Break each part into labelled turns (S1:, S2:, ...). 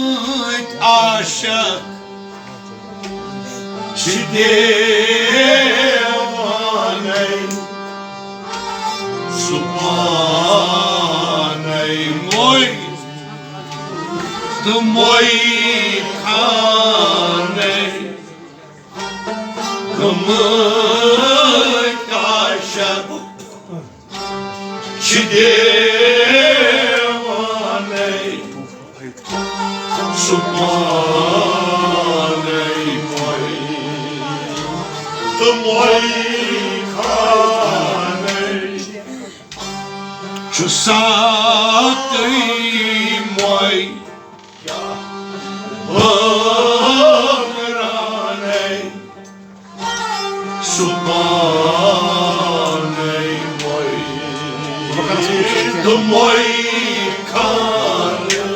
S1: mâit așa și devanei supanei moi de moi canei că mâit așa și devanei supanei moi de moi canei și satei moi băgranei supanei moi de moi canei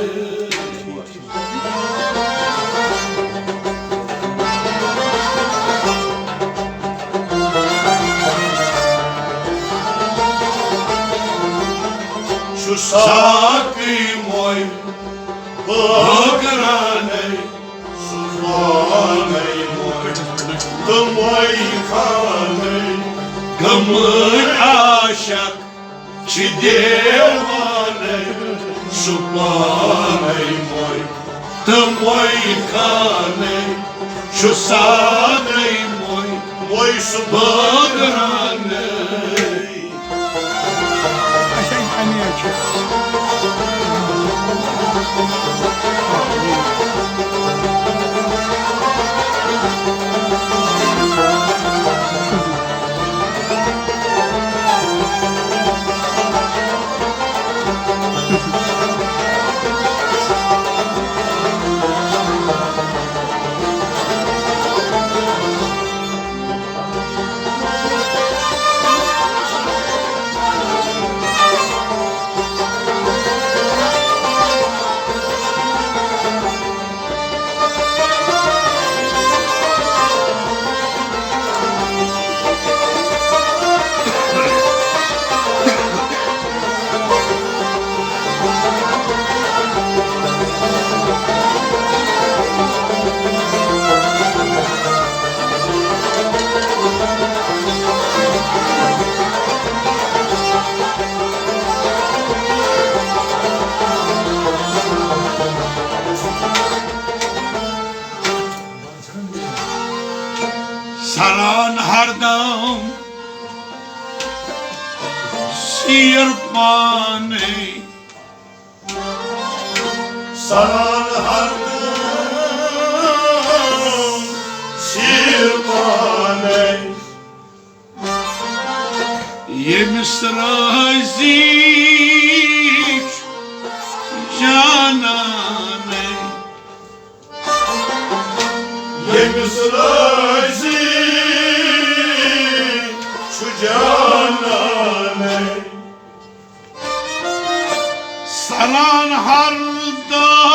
S1: și satei moi băgranei supanei moi de moi canei că mâini așa și devanei supanei moi de moi canei și satei moi băgranei Saran hardam sirpanei Saran hardam sirpanei Yemis razik cananei Yemis razik cananey saran hardam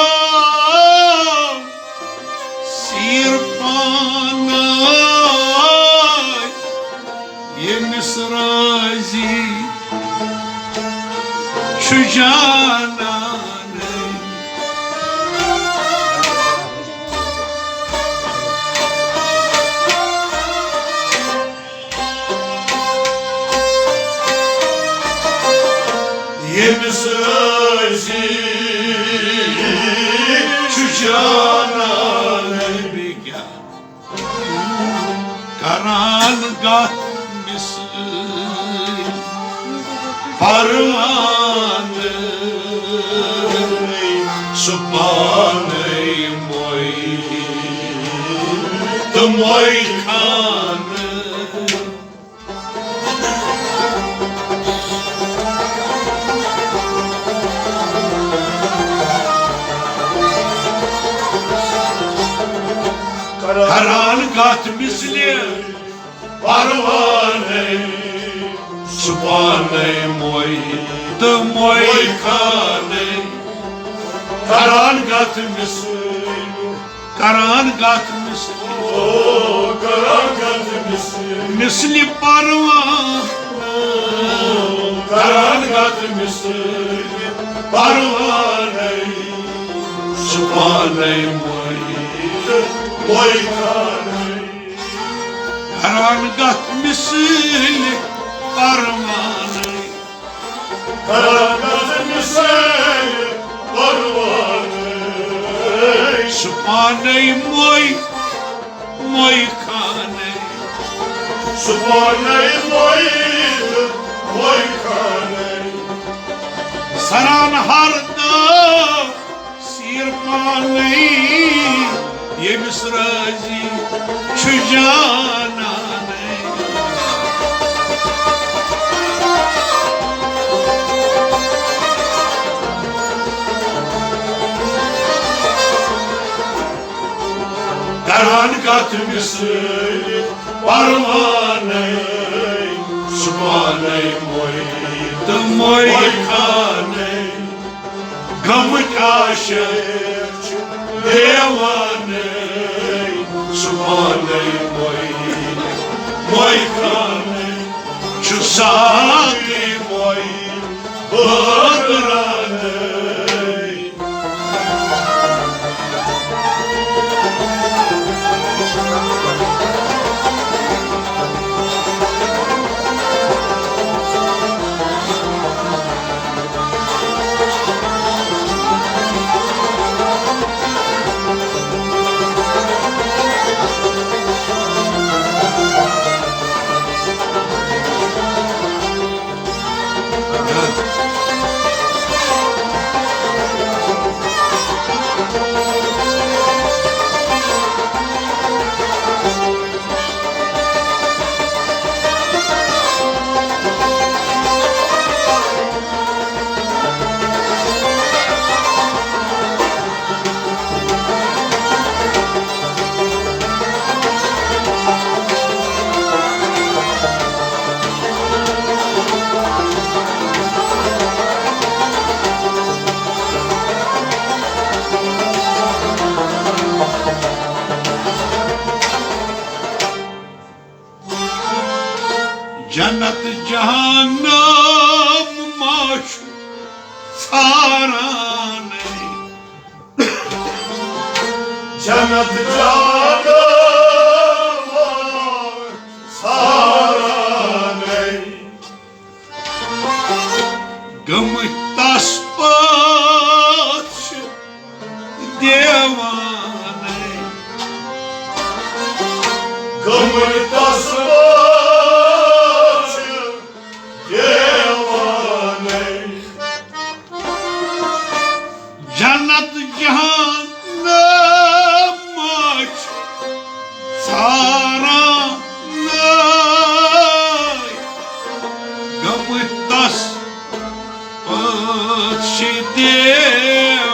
S1: sirpanay yemis razi şu cananey yemis razi şu cananey bika karangat misil parvaney supaney moi de moi kaney karangat misli parvaney supaney moi de moi kaney karangat misli oh karangat misli parvaney karangat misli parvaney Subhaney moykaney Karangat misli parmaney Karangat misli parmaney Subhaney moykaney Subhaney moykaney Saran harda sirpaney Yemis razi şu cananey Karangat misli parmaney Subhaney moykaney Gamık aşık devaney Subhaney moykaney Şu saati badraney Cennet cehennem maşu saraney Cennet cehennem saraney Gımık tasbaşı devaney Gımık tasbaşı Cennet cehennem maç saranay Gamıttas başı devaney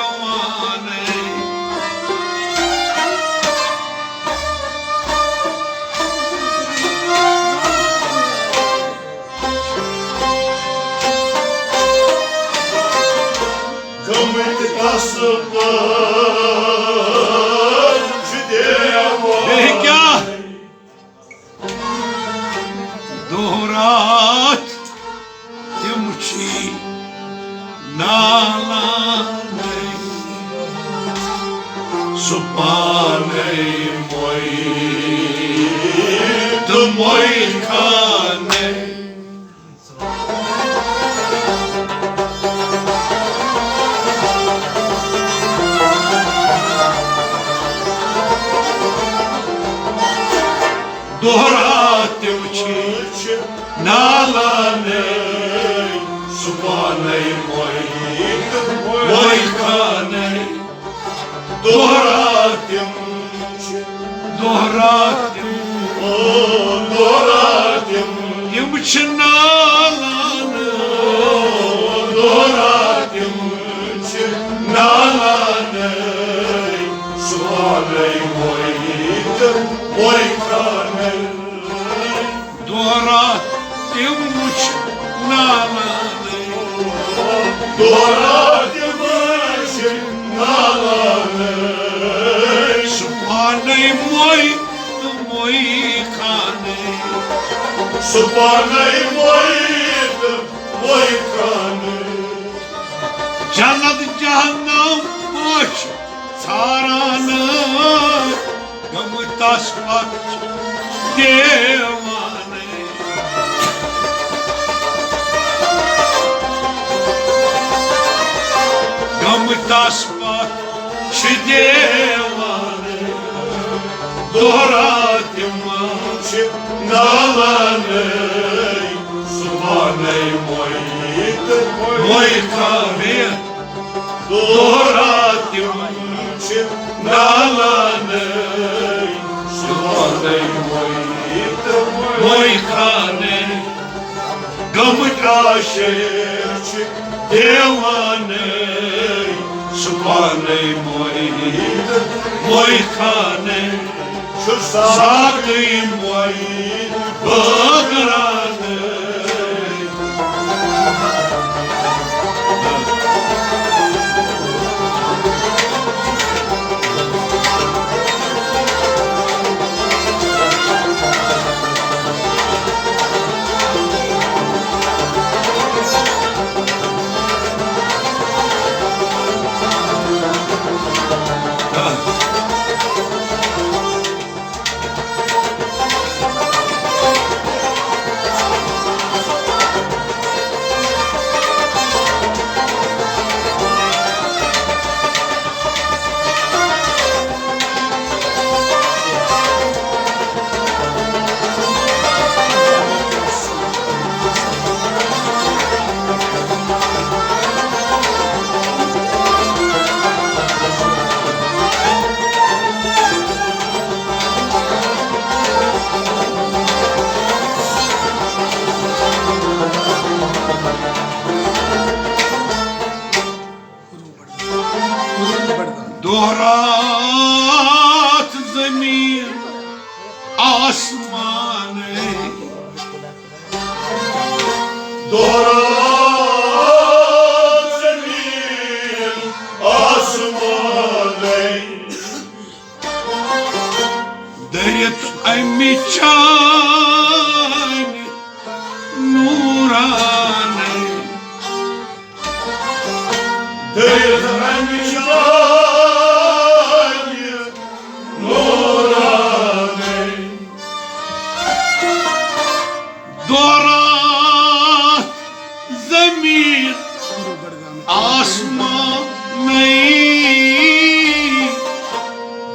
S1: Gamıttas başı devaney Dorat temçi nalaney Subhaney moykaney Dorat temçi nalaney Subhaney moykaney Doratim Temçi nalaney Doratim nalaney Subhaney moykaney Doratim nalaney Doratim nalaney Subhaney moykaney Subhaney moykaney Cennet cehennem başı tarană, gămâta sfac devane. Gămâta sfac și devane, dorate-mă și nalanei, sumanei moi care, dorate-mă și nalanei, sumanei moi care, gămâta și devanei, sumanei moi care, Sacri moi băgrane. Dorat zemir asmane, dorat zemir asmane, deret amicane nurane, deret amicane Dorat zemir asmanei,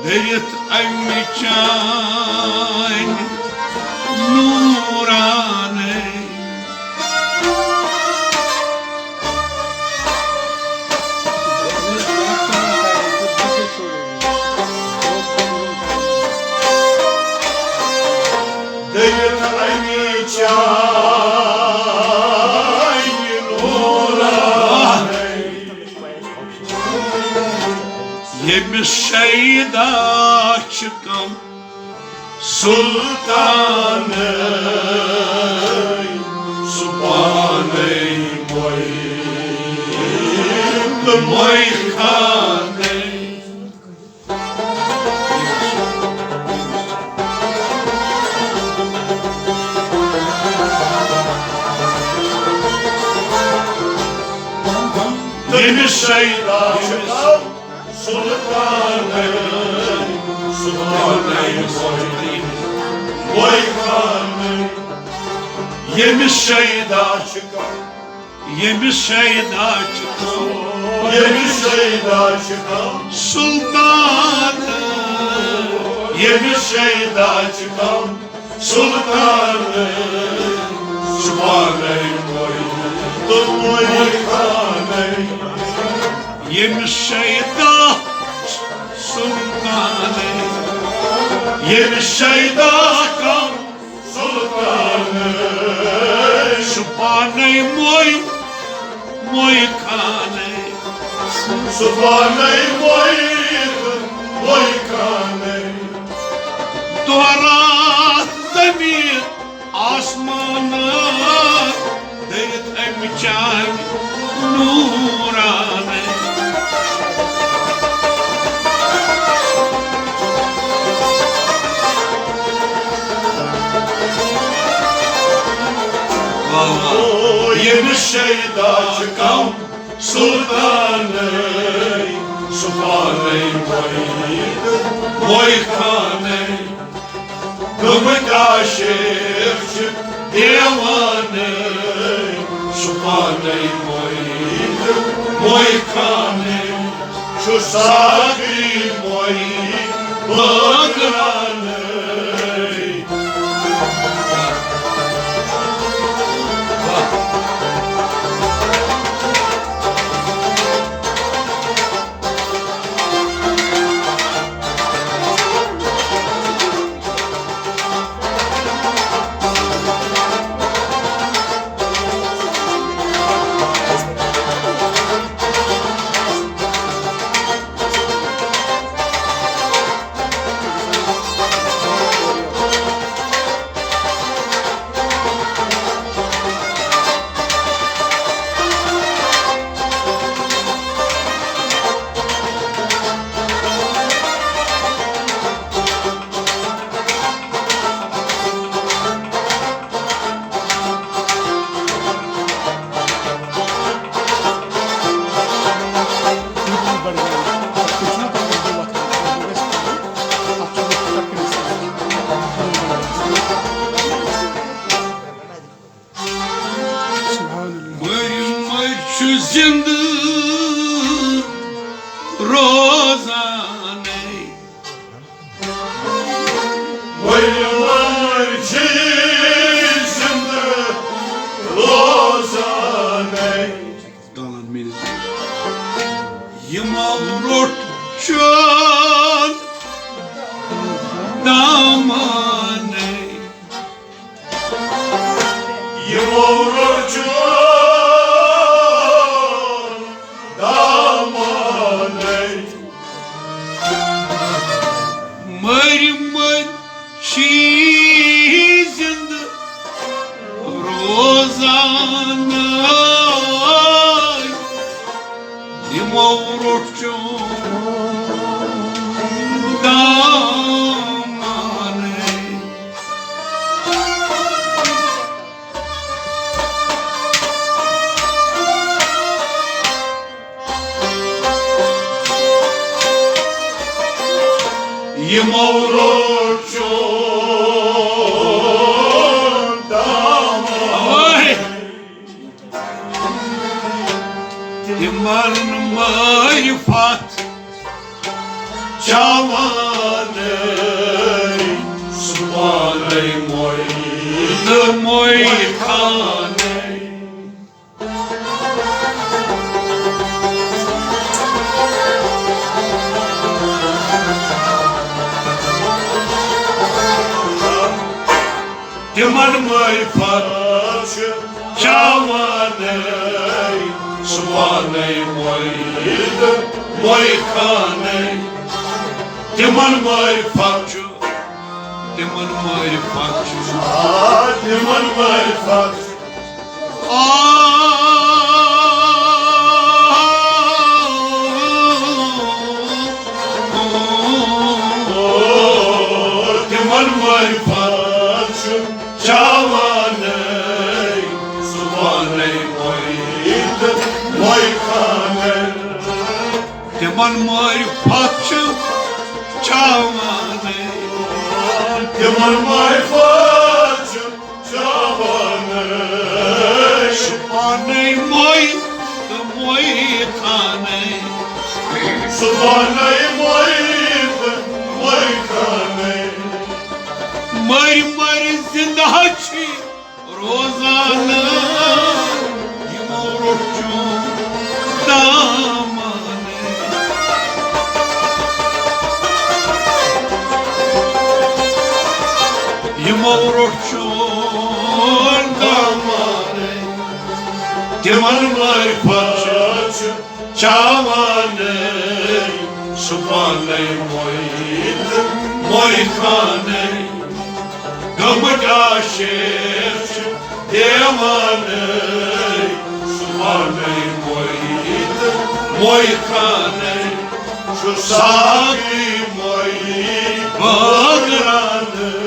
S1: deret amicane nurane. Deret amicane nurane. Yemişeydaçıkam sultaney, subhaney moi khaney. Yemişeydaçıkam sultaney, subhaney moi khaney. Yemişeydaçıkam sultaney, yemişeydaçıkam sultaney, subhaney moi khaney. Yemişeydaçıkam sultaney, yemişeydaçıkam sultaney, subhaney moi khaney. Subhaney moi khaney. Dorat zemir asmana, deret amicane nurane. Yemişeydaçıkam sultaney, Supanei moi canei, gămătașerce devanei, supanei moi canei, și sacri moi băgranei. Zindă rozanei, măi ce zindă rozanei, Doamne mine, imam rocian damanei, imam rocian și zindă rozanei, imam rocian damanei. Imam rocian damanei, imar marifat ceamanei, supanei moi canei. Imar marifat ceamanei, supanei moi canei. Imar marifat, imar marifat, imar marifat. Imar marifat ceamanei, supanei moi canei. Imar marifat ceamanei, imar marifat ceamanei, supanei moi canei, supanei moi canei. Mari zindaci rozanei, imam rocian damanei. Imam rocian damanei, imar marifat ceamanei, supanei moi canei. Gămătașerce devanei, supanei moi canei, și sacri moi băgranei.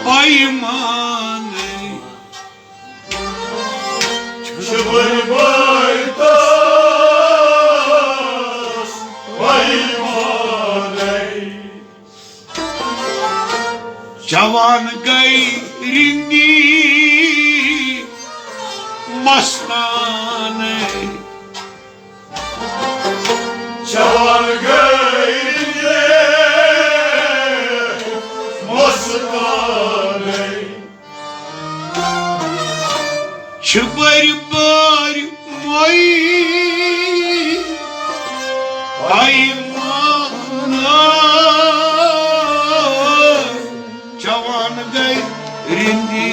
S2: पैमाने
S1: Şıvır baytas Baymaney
S2: जवान गई रिंदी मस्ताने
S1: Çavar gayriye Mostaney
S2: Çıbar bar moy aymana Cavan gay rindi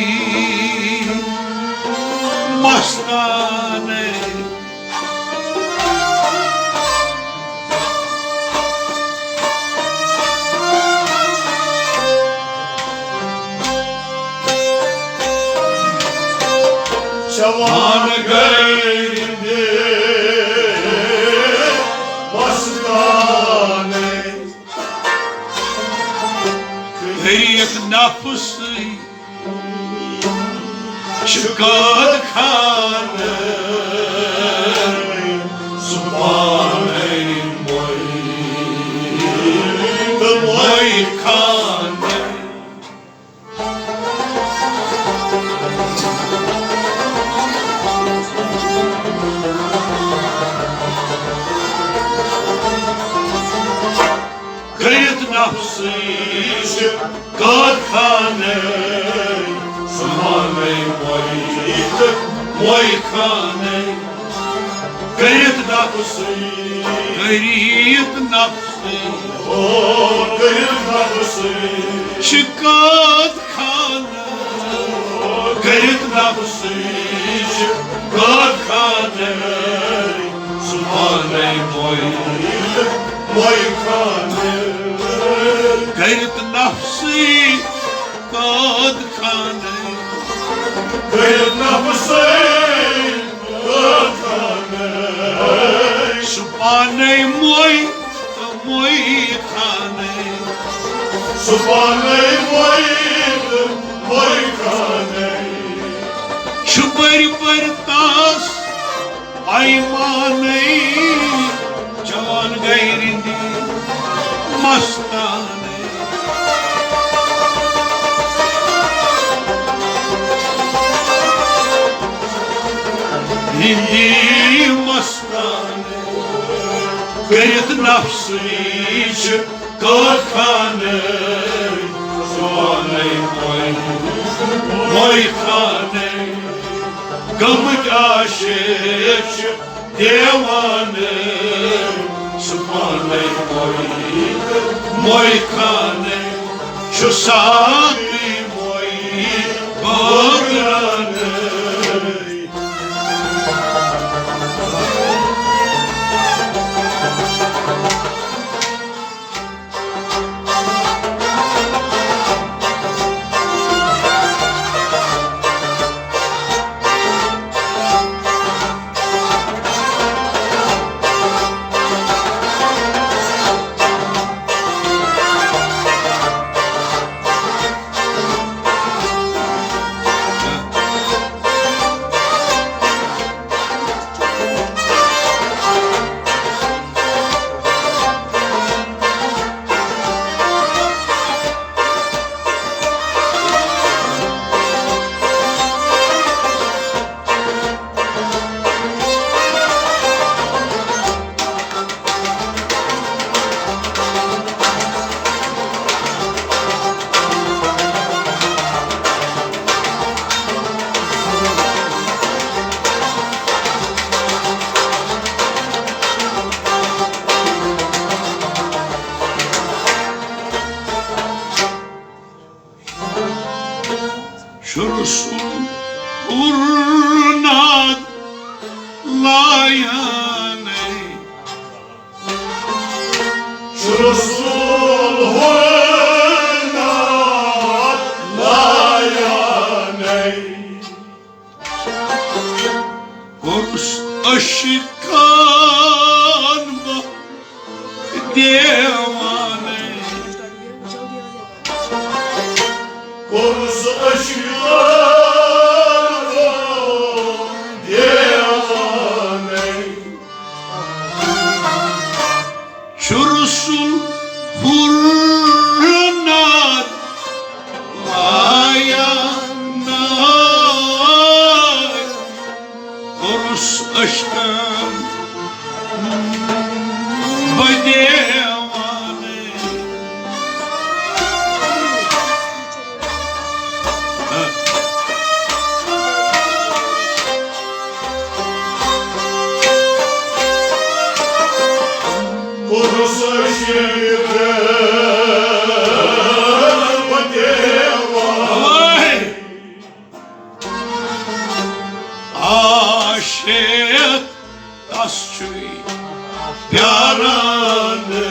S2: mastane
S1: Çavar gayrinde Mostaney
S2: Hürriyet nafsı çıkad kanı
S1: Subhaney moy
S2: Moy kanı Hürriyet nafsı çıkad kanı
S1: Subhaney moy
S2: Moy kanı Hürriyet nafsı Hürriyet nafsı
S1: O kıyım kapısı
S2: çıkad kanı Hürriyet nafsı çıkad kanı Subhaney moy
S1: Moy kanı
S2: Gayret nafsi kad kanı
S1: Kıyım kapısı Kanı
S2: Subhaney moy moy kanı
S1: Subhaney moy Moy kanı
S2: Şubar bartas aymaney Cavan gayrindi mastane Hindi mastane Gayret nafsı çıkad kanı Subhaney moy moy kanı Gılmık aşık devanı Subhaney moy kanı Şu saati moy bağranı Şursun urnad layane
S1: Şurusul hurna Layaney
S2: Korus aşıkan mı devane
S1: konusu aşklar devane.
S2: Çürüsün hurrunat layanay Korus aşkım badevane.
S1: Konusu aşklar devane.
S2: Aşık tasçuy
S1: Yarane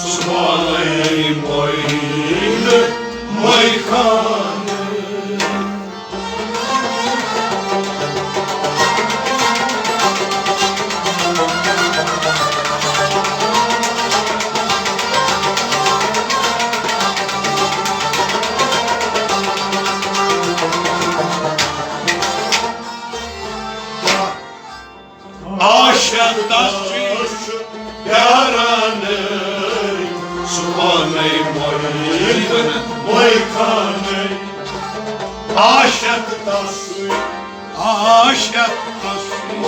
S1: Subhanay moyne moykane.
S2: Aşık tasçuy
S1: Yarane Subhanay moyne moykane.
S2: Aşık
S1: Tasvi
S2: aşık tasçuy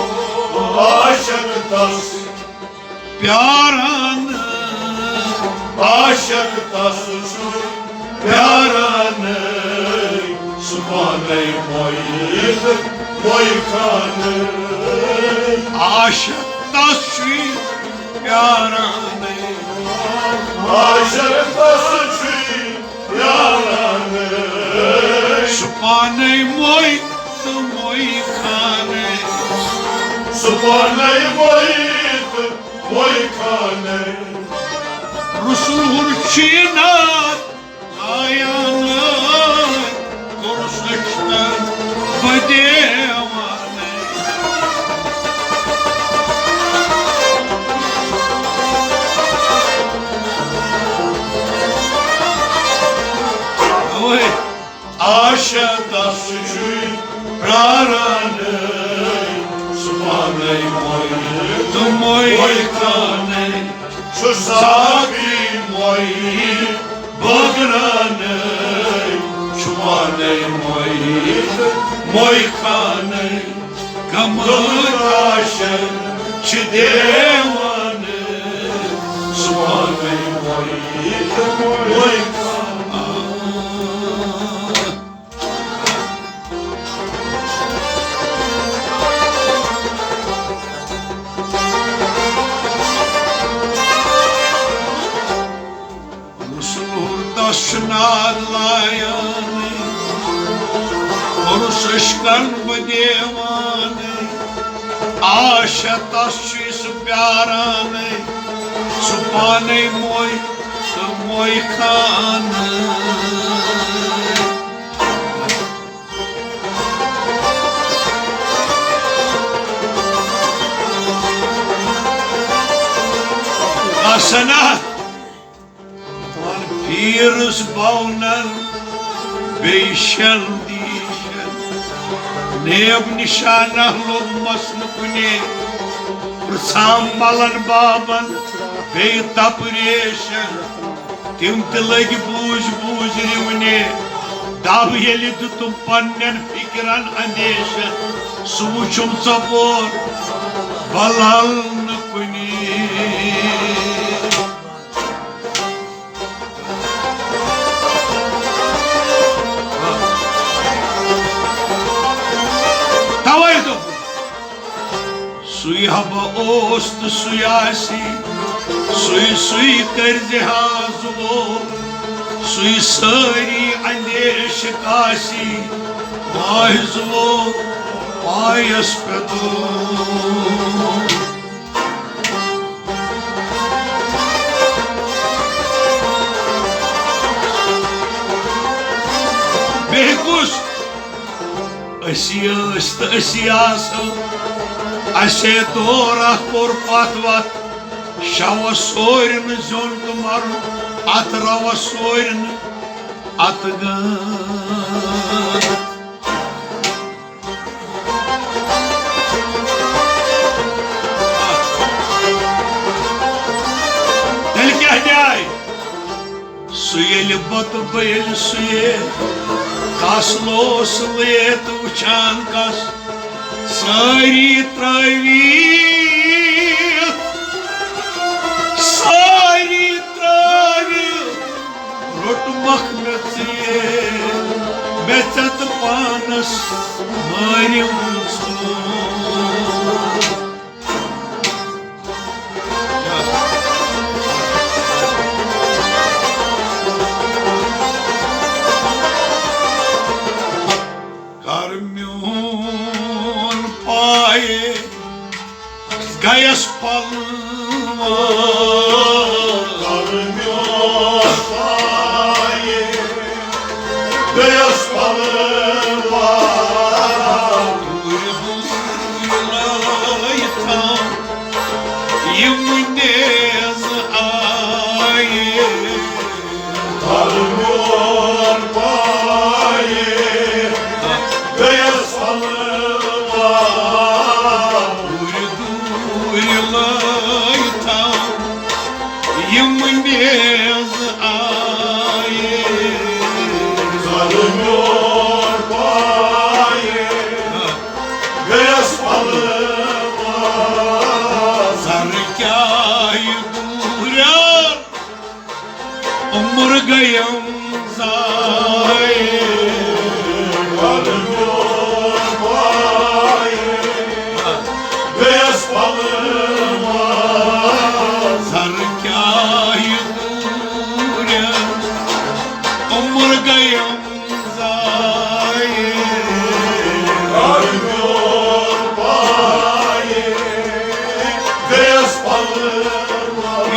S1: aşık tasvi
S2: Pyaranı
S1: aşık tasvi yarane Subhanay moyne moykane.
S2: aşık tasçuy Pyaranı
S1: Aşık tasvi yarane
S2: Subhanay moy moykane.
S1: Subhanay moyne moykane.
S2: Rusul hurçinat layanay Korus aşkım badevane. Oy,
S1: Aşık tasvi yarane Subhanay moyne
S2: moykane.
S1: Şu sabi moyne bagrane Subhanay moyne moykane.
S2: Kamıtaşı
S1: Devane Subhanay moyne moykane.
S2: Rusul hurdasına layanı Korus aşkın badevane. Aşık tasçuy Pyaranı Subhanay moykane. Asana Pirus baunan Beişel dişel Neb nişanah lobmasını kune Sambalan baban Bey tapreşel Tim tilagi buz rivne Dab yeli tutum pannen fikran andeşe Suvuçum sabor Balal kune. Tavaydo Suy hava ost suyasi Suy karze hazulo Suy sari andeş kasi Mahzulo Payas pedo Behkus Asiyasa Asetora korpatvat Şava soyrını zöldümar Atrava soyrını atgın. Del kehday Suyeli batı bayıl suye Kaslo slet uçan kas Sari travi Sari travi Rot mahmetye Betet panas Marim Karmyon paye Gayas palma
S1: Karmıyor paye Beyaz balım var
S2: Uylaytam Yemnez aye
S1: Karmıyor paye Beyaz balım var
S2: Uylaytam Yemnez aye
S1: Karmıyor paye Beyaz balım var
S2: Sarkay durar Umur gayam zar